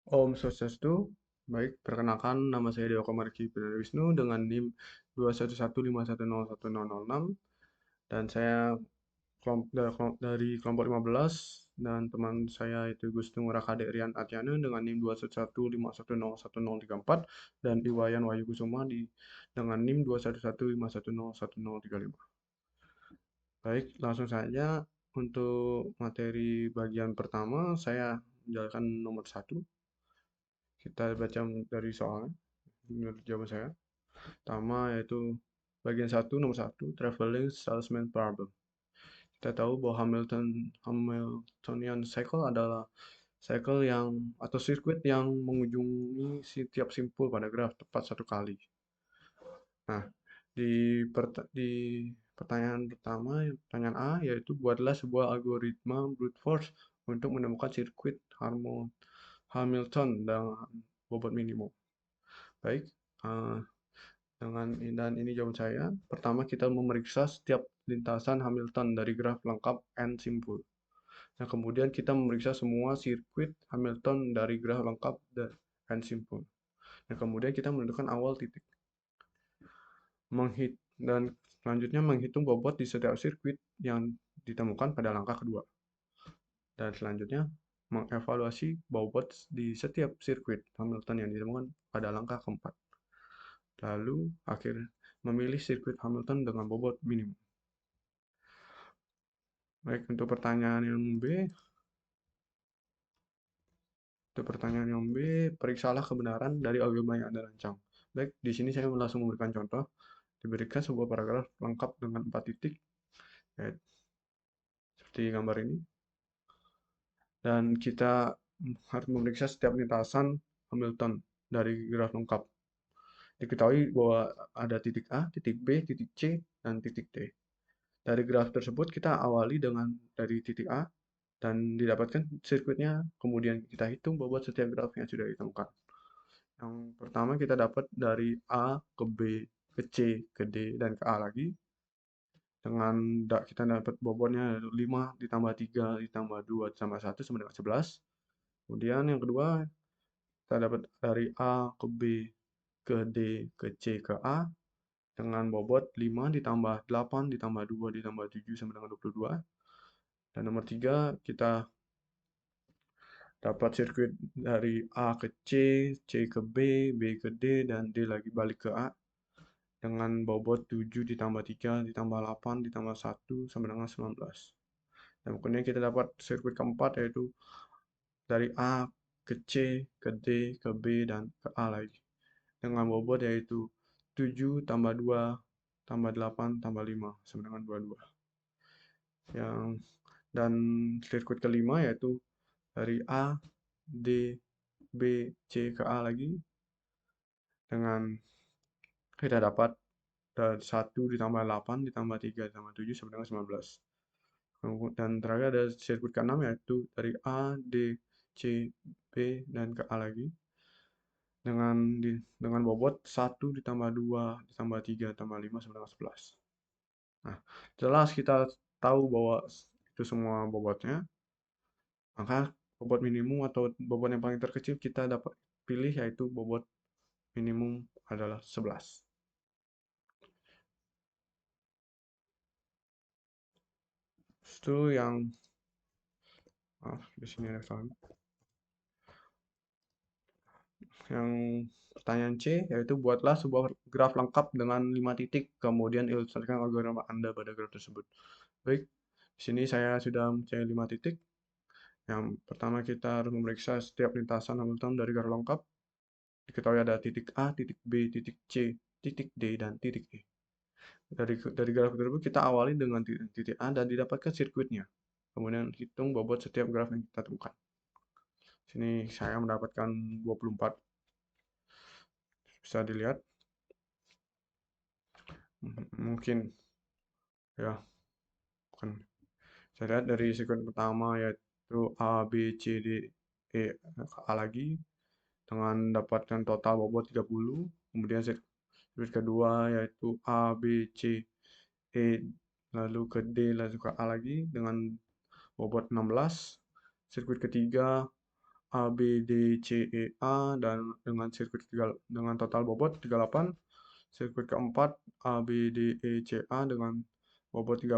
Om Swastiastu. Baik, perkenalkan nama saya Dewa Komarki Wisnu dengan NIM 21151010006 dan saya dari kelompok 15 dan teman saya itu Gusti Ngurah Kadek Rian Atyana dengan NIM 21151011034 dan Iwayan Wahyu Kusuma dengan NIM 21151011035. Baik, langsung saja untuk materi bagian pertama saya menjalankan nomor satu. Kita baca dari soalnya menurut jawaban saya. Pertama yaitu bagian satu nomor satu traveling salesman problem. Kita tahu bahwa Hamiltonian cycle adalah cycle yang atau sirkuit yang mengunjungi setiap simpul pada graf tepat satu kali. Nah, di pertanyaan pertama, pertanyaan A, yaitu buatlah sebuah algoritma brute force untuk menemukan sirkuit Hamilton dengan bobot minimum. Baik, eh, dan ini jawaban saya. Pertama, kita memeriksa setiap lintasan Hamilton dari graf lengkap N simpul. Nah, kemudian kita memeriksa semua sirkuit Hamilton dari graf lengkap N simpul. Dan kemudian kita menentukan awal titik. Dan selanjutnya menghitung bobot di setiap sirkuit yang ditemukan pada langkah kedua. Dan selanjutnya mengevaluasi bobot di setiap sirkuit Hamilton yang ditemukan pada langkah keempat. Lalu akhirnya memilih sirkuit Hamilton dengan bobot minimum. Baik, untuk pertanyaan yang B, periksalah kebenaran dari algoritma yang Anda rancang. Baik, di sini saya langsung memberikan contoh. Diberikan sebuah paragraf lengkap dengan 4 titik, ya, seperti gambar ini. Dan kita harus memeriksa setiap lintasan Hamilton dari graf lengkap. Diketahui bahwa ada titik A, titik B, titik C, dan titik D. Dari graf tersebut kita awali dari titik A dan didapatkan sirkuitnya, kemudian kita hitung bobot setiap graf yang sudah ditemukan. Yang pertama kita dapat dari A ke B ke C ke D dan ke A lagi. Dengan kita dapat bobotnya 5 ditambah 3 ditambah 2 ditambah 1 sama dengan 11. Kemudian yang kedua kita dapat dari A ke B ke D ke C ke A dengan bobot 5 ditambah 8 ditambah 2 ditambah 7 sama dengan 22. Dan nomor 3 kita dapat sirkuit dari A ke C, C ke B, B ke D, dan D lagi balik ke A dengan bobot 7 ditambah 3 ditambah 8 ditambah 1 sama dengan 19. Dan kemudian kita dapat sirkuit keempat yaitu dari A ke C, ke D, ke B, dan ke A lagi. Dengan bobot yaitu 7 tambah 2 tambah 8 tambah 5 sama dengan 22. Dan sirkuit kelima yaitu dari A, D, B, C ke A lagi. Dengan kita dapat 1 ditambah 8 ditambah 3 ditambah 7 sama dengan 19. Dan terakhir ada sirkuit ke-6 yaitu dari A, D, C, B, dan ke A lagi. Dengan bobot 1 ditambah 2 ditambah 3 ditambah 5 sama dengan 11. Nah, jelas kita tahu bahwa itu semua bobotnya, maka bobot minimum atau bobot yang paling terkecil kita dapat pilih yaitu bobot minimum adalah 11. Itu yang di sini ada salah. Yang pertanyaan C yaitu buatlah sebuah graf lengkap dengan 5 titik, kemudian ilustrasikan algoritma Anda pada graf tersebut. Baik, di sini saya sudah mencari 5 titik. Yang pertama kita harus memeriksa setiap lintasan Hamilton dari graf lengkap. Diketahui ada titik A, titik B, titik C, titik D, dan titik E. Dari graf tersebut kita awali dengan titik A dan didapatkan sirkuitnya. Kemudian hitung bobot setiap graf yang kita temukan. Sini saya mendapatkan 24. Bisa dilihat. Mungkin ya, bukan. Saya lihat dari sirkuit pertama yaitu A, B, C, D, E, A lagi dengan dapatkan total bobot 30. Kemudian sirkuit kedua yaitu A, B, C, E, lalu ke D, lalu ke A lagi dengan bobot 16. Sirkuit ketiga A, B, D, C, E, A dan dengan sirkuit dengan total bobot 38. Sirkuit keempat A, B, D, E, C, A dengan bobot 30.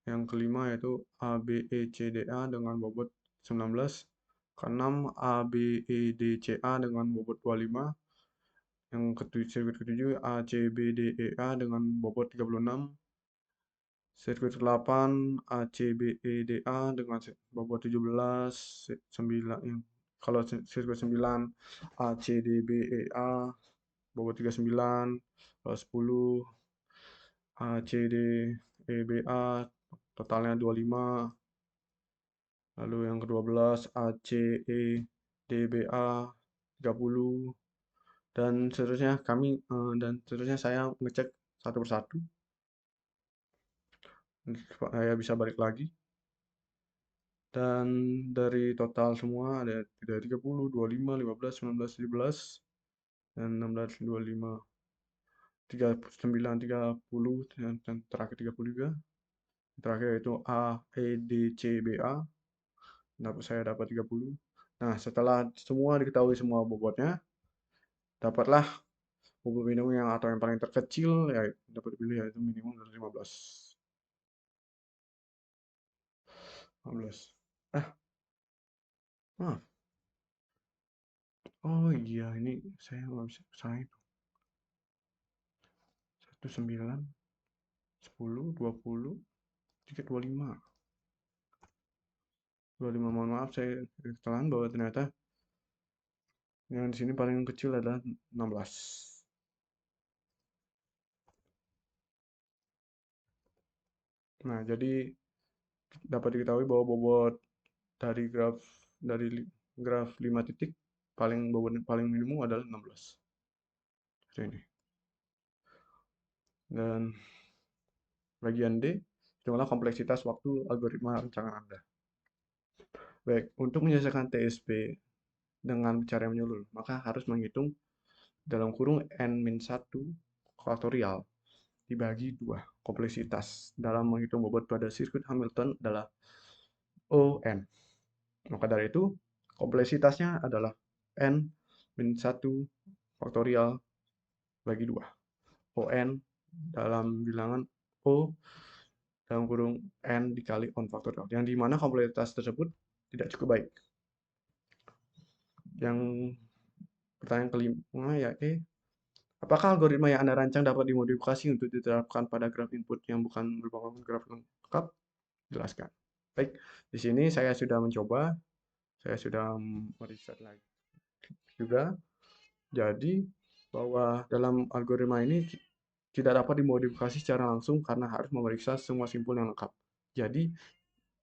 Yang kelima yaitu A, B, E, C, D, A dengan bobot 19. Keenam A, B, E, D, C, A dengan bobot 25. Yang ketujuh, sirkuit ketujuh A, C, B, D, E, A dengan bobot 36. Sirkuit ke-8 A, C, B, E, D, A dengan bobot 17. 9 kalau sirkuit 9 A, C, D, B, E, A bobot 39. Kalau 10 A, C, D, E, B, A totalnya 25. Lalu yang ke-12 A, C, E, D, B, A 30 dan seterusnya saya ngecek satu persatu. Saya bisa balik lagi. Dan dari total semua ada 30, 25, 15, 19, 17, dan 16, 25, 39, 30, dan terakhir 33. Terakhir yaitu A, E, D, C, B, A. Saya dapat 30. Nah, setelah semua diketahui semua bobotnya, dapatlah bobot minimum yang paling terkecil ya dapat dipilih yaitu minimum dari 15. 15. Ah, maaf. Oh iya, ini saya nggak bisa salah itu. 19, 10, 20, 3, 25. 25, mohon maaf saya kesalahan bahwa ternyata yang di sini paling kecil adalah 16. Nah, jadi dapat diketahui bahwa bobot dari graf 5 titik bobot paling minimum adalah 16. Seperti ini. Dan bagian D, hitunglah kompleksitas waktu algoritma rancangan Anda. Baik, untuk menyelesaikan TSP dengan cara yang menyeluruh, maka harus menghitung dalam kurung n-1 faktorial dibagi 2. Kompleksitas dalam menghitung bobot pada sirkuit Hamilton adalah ON. Maka dari itu, kompleksitasnya adalah n-1 faktorial bagi 2. ON dalam bilangan O dalam kurung N dikali on faktorial. Yang dimana kompleksitas tersebut tidak cukup baik. Yang pertanyaan kelima ya apakah algoritma yang Anda rancang dapat dimodifikasi untuk diterapkan pada graf input yang bukan merupakan graf lengkap? Jelaskan. Baik, di sini saya sudah mencoba, saya sudah meriset lagi juga. Jadi bahwa dalam algoritma ini tidak dapat dimodifikasi secara langsung karena harus memeriksa semua simpul yang lengkap. Jadi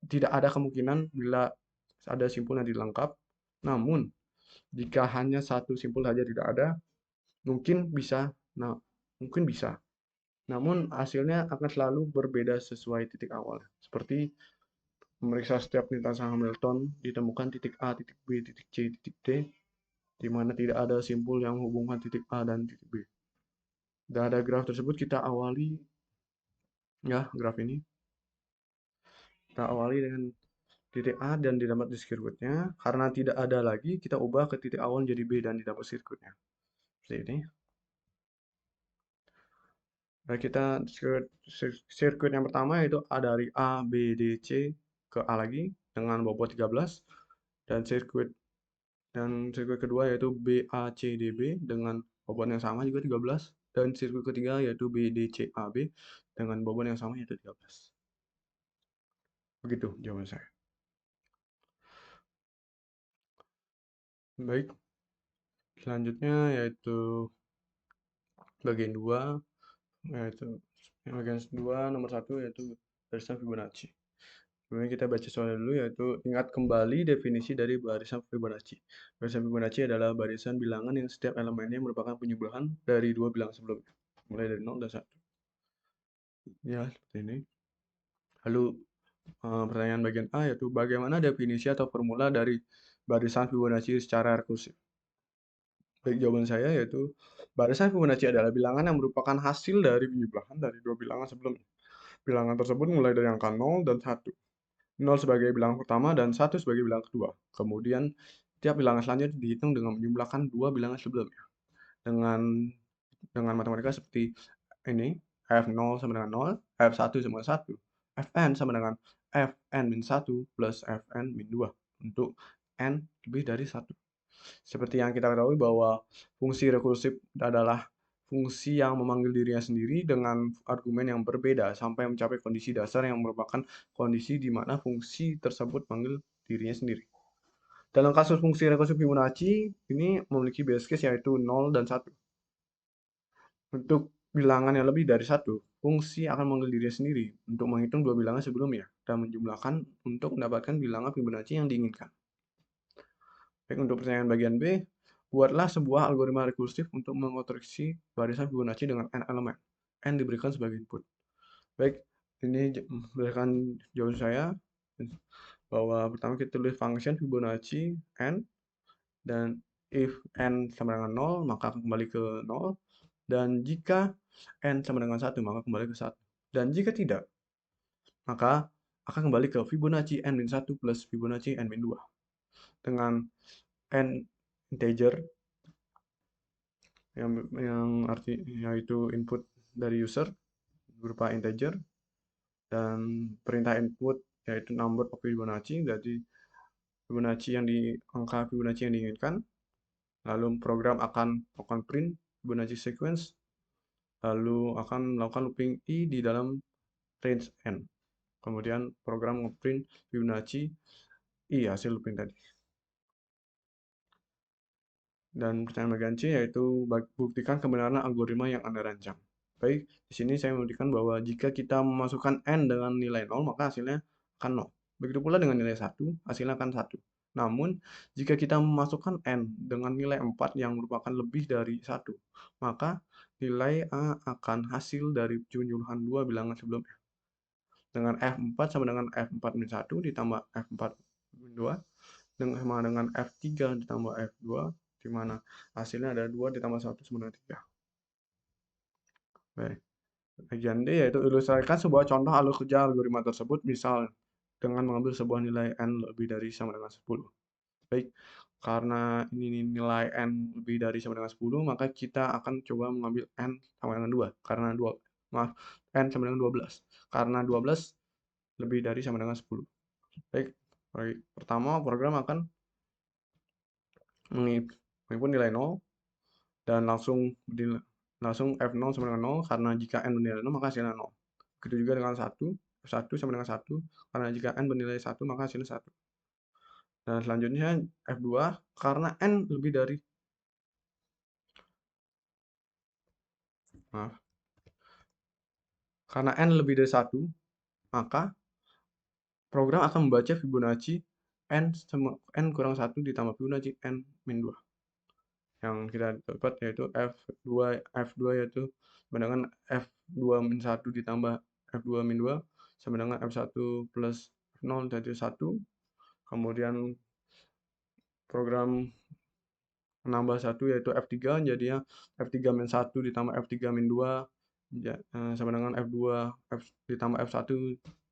tidak ada kemungkinan bila ada simpul yang tidak lengkap. Namun jika hanya satu simpul saja tidak ada, mungkin bisa. Nah, mungkin bisa. Namun hasilnya akan selalu berbeda sesuai titik awal. Seperti memeriksa setiap lintasan Hamilton, ditemukan titik A, titik B, titik C, titik D, di mana tidak ada simpul yang menghubungkan titik A dan titik B. Pada graf tersebut kita awali ya graf ini. Kita awali dengan titik A dan didapat di sirkuitnya. Karena tidak ada lagi, kita ubah ke titik awal jadi B dan didapat sirkuitnya. Seperti ini. Nah, kita sirkuit yang pertama yaitu A dari A, B, D, C ke A lagi dengan bobot 13. Dan sirkuit kedua yaitu B, A, C, D, B dengan bobot yang sama juga 13. Dan sirkuit ketiga yaitu B, D, C, A, B dengan bobot yang sama yaitu 13. Begitu jawaban saya. Baik, selanjutnya yaitu bagian 2, yaitu bagian 2 nomor 1 yaitu barisan Fibonacci. Kemudian kita baca soalnya dulu yaitu ingat kembali definisi dari barisan Fibonacci. Barisan Fibonacci adalah barisan bilangan yang setiap elemennya merupakan penyebelahan dari dua bilangan sebelumnya, mulai dari 0 dan 1. Ya, seperti ini. Lalu pertanyaan bagian A yaitu bagaimana definisi atau formula dari barisan Fibonacci secara rekursif. Baik, jawaban saya yaitu barisan Fibonacci adalah bilangan yang merupakan hasil dari penyebelahan dari dua bilangan sebelumnya. Bilangan tersebut mulai dari angka 0 dan 1. 0 sebagai bilangan pertama dan 1 sebagai bilangan kedua. Kemudian tiap bilangan selanjutnya dihitung dengan menjumlahkan dua bilangan sebelumnya. Dengan matematika seperti ini, f0 sama dengan 0, f1 sama dengan 1, fn sama dengan fn min 1 plus fn min 2 untuk n lebih dari 1. Seperti yang kita ketahui bahwa fungsi rekursif adalah fungsi yang memanggil dirinya sendiri dengan argumen yang berbeda sampai mencapai kondisi dasar yang merupakan kondisi di mana fungsi tersebut memanggil dirinya sendiri. Dalam kasus fungsi rekursif Fibonacci, ini memiliki base case yaitu 0 dan 1. Untuk bilangan yang lebih dari 1, fungsi akan memanggil dirinya sendiri untuk menghitung dua bilangan sebelumnya dan menjumlahkan untuk mendapatkan bilangan Fibonacci yang diinginkan. Baik, untuk pertanyaan bagian B, buatlah sebuah algoritma rekursif untuk mengoreksi barisan Fibonacci dengan n elemen. N diberikan sebagai input. Baik, ini berdasarkan jawaban saya bahwa pertama kita tulis function Fibonacci n, dan if n sama dengan 0 maka akan kembali ke 0, dan jika n sama dengan 1 maka kembali ke 1, dan jika tidak maka akan kembali ke Fibonacci n min 1 plus Fibonacci n min 2 dengan n integer yang arti yaitu input dari user berupa integer dan perintah input yaitu number of Fibonacci, jadi Fibonacci yang angka Fibonacci yang diinginkan. Lalu program akan melakukan print Fibonacci sequence, lalu akan melakukan looping i di dalam range n. Kemudian program ngeprint Fibonacci i hasil looping tadi. Dan pertanyaan bagian C yaitu buktikan kebenaran algoritma yang Anda rancang. Baik, di sini saya membuktikan bahwa jika kita memasukkan n dengan nilai 0, maka hasilnya akan 0. Begitu pula dengan nilai 1, hasilnya akan 1. Namun, jika kita memasukkan n dengan nilai 4 yang merupakan lebih dari 1, maka nilai A akan hasil dari jumlahan dua bilangan sebelumnya. Dengan F4 sama dengan F4 min 1 ditambah F4 min 2 sama dengan F3 ditambah F2, di mana hasilnya ada 2 ditambah 1 sama dengan 3. Baik. Bagian D yaitu ilustrasikan sebuah contoh alur kerja algoritma tersebut, misal dengan mengambil sebuah nilai n lebih dari sama dengan 10. Baik, karena ini nilai n lebih dari sama dengan 10, maka kita akan coba mengambil n sama dengan 2. Karena n sama dengan 12. Karena 12 lebih dari sama dengan 10. Baik, pertama program akan menghimpun nilai 0 dan langsung F0 sama dengan 0 karena jika n bernilai 0 maka hasilnya 0. Begitu juga dengan 1, F1 sama dengan 1 karena jika n bernilai 1 maka hasilnya 1. Dan selanjutnya F2 karena n lebih dari karena n lebih dari 1, maka program akan membaca Fibonacci n kurang 1 ditambah Fibonacci n min 2. Yang kita dapat yaitu F2 yaitu sama dengan F2 min 1 ditambah F2 min 2 sama dengan F1 plus 0 jadi 1. Kemudian program menambah 1 yaitu F3, jadinya F3 min 1 ditambah F3 min 2 sama dengan F2 ditambah F1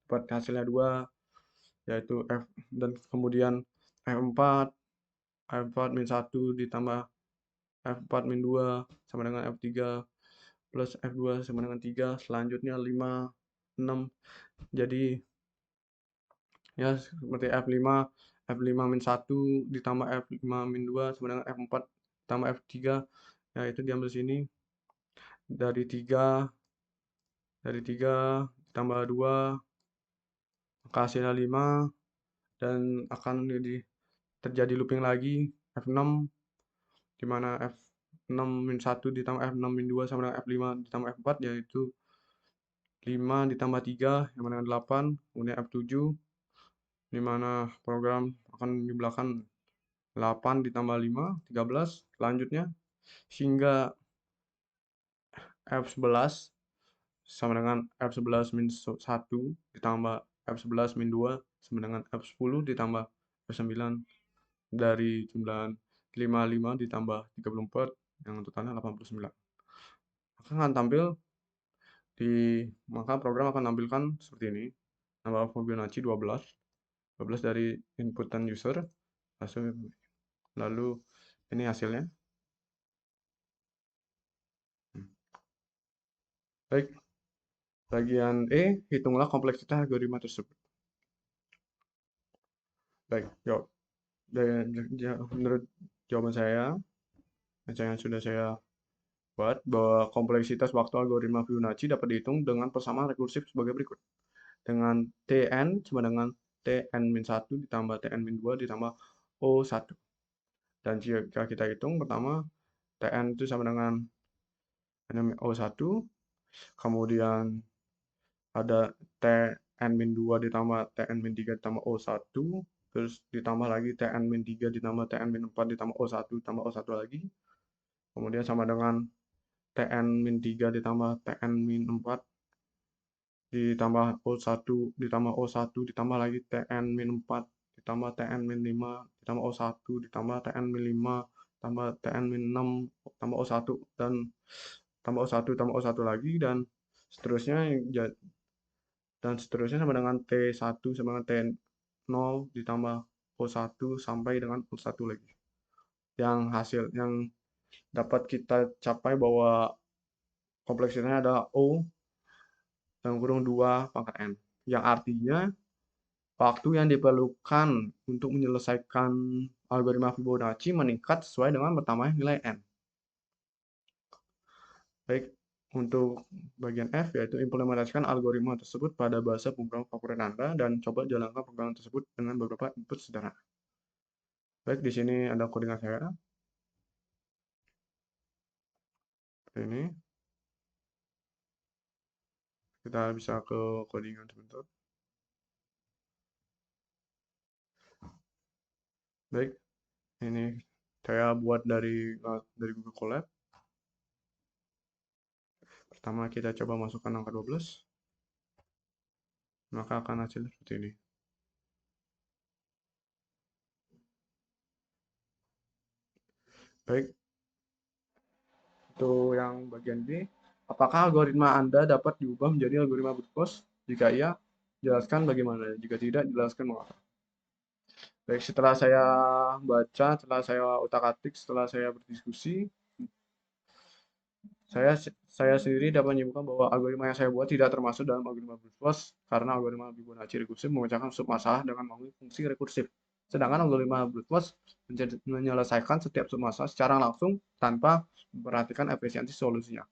dapat hasilnya 2 yaitu F, dan kemudian F4 min 1 ditambah F4 min 2 sama dengan F3 plus F2 sama dengan 3, selanjutnya 5, 6, jadi ya seperti F5 min 1 ditambah F5 min 2 sama dengan F4 ditambah F3, ya itu diambil sini dari 3 ditambah 2 maka hasilnya 5, dan akan terjadi looping lagi F6 di mana F6 min 1 ditambah F6 min 2 sama dengan F5 ditambah F4 yaitu 5 ditambah 3 yang mana 8, kemudian F7 di mana program akan menjumlahkan 8 ditambah 5, 13, selanjutnya hingga F11 sama dengan F11 min 1 ditambah F11 min 2 sama dengan F10 ditambah F9 dari jumlah 55 ditambah 34 yang totalnya 89. Maka program akan tampilkan seperti ini. Nambah Fibonacci 12. 12 dari inputan user, lalu ini hasilnya. Hmm. Baik, bagian E, hitunglah kompleksitas algoritma tersebut. Baik, jawab. Menurut jawaban saya, yang sudah saya buat, bahwa kompleksitas waktu algoritma Fibonacci dapat dihitung dengan persamaan rekursif sebagai berikut. Dengan Tn sama dengan Tn-1 ditambah Tn-2 ditambah O1. Dan jika kita hitung, pertama, Tn itu sama dengan O1, kemudian ada Tn-2 ditambah Tn-3 ditambah O1, terus ditambah lagi Tn-3 ditambah Tn-4 ditambah O1 ditambah O1 lagi, kemudian sama dengan Tn-3 ditambah Tn-4 ditambah O1 ditambah O1 ditambah lagi Tn-4 ditambah Tn-5 ditambah O1 ditambah Tn-5 tambah Tn-6 tambah O1 dan tambah O1 tambah O1 lagi dan seterusnya, sama dengan T1 sama dengan T0 ditambah O1 sampai dengan O1 lagi. Yang dapat kita capai bahwa kompleksitasnya adalah O dan kurung 2 pangkat N. Yang artinya waktu yang diperlukan untuk menyelesaikan algoritma Fibonacci meningkat sesuai dengan bertambahnya nilai N. Baik, untuk bagian F yaitu implementasikan algoritma tersebut pada bahasa pemrograman favorit Anda dan coba jalankan pemrograman tersebut dengan beberapa input sederhana. Baik, di sini ada codingan saya. Seperti ini. Kita bisa ke codingan sebentar. Baik, ini saya buat dari Google Colab. Pertama kita coba masukkan angka 12, maka akan hasilnya seperti ini. Baik, itu yang bagian B. Apakah algoritma Anda dapat diubah menjadi algoritma brute force? Jika iya, jelaskan bagaimana. Jika tidak, jelaskan mengapa. Baik, setelah saya baca, setelah saya utak-atik, setelah saya berdiskusi, saya saya sendiri dapat menyimpulkan bahwa algoritma yang saya buat tidak termasuk dalam algoritma brute force karena algoritma Fibonacci rekursif memecahkan submasalah dengan melalui fungsi rekursif. Sedangkan algoritma brute force menyelesaikan setiap submasalah secara langsung tanpa memperhatikan efisiensi solusinya.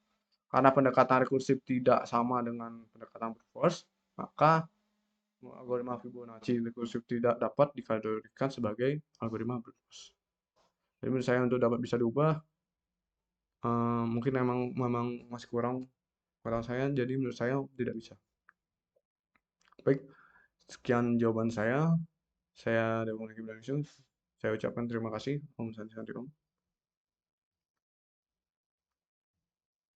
Karena pendekatan rekursif tidak sama dengan pendekatan brute force, maka algoritma Fibonacci rekursif tidak dapat dikategorikan sebagai algoritma brute force. Jadi menurut saya untuk dapat bisa diubah, mungkin memang masih kurang kurang saya, jadi menurut saya tidak bisa. Baik, sekian jawaban saya. Saya Dewa Lagi Belangsung. Saya ucapkan terima kasih. Om Santi Santi Om.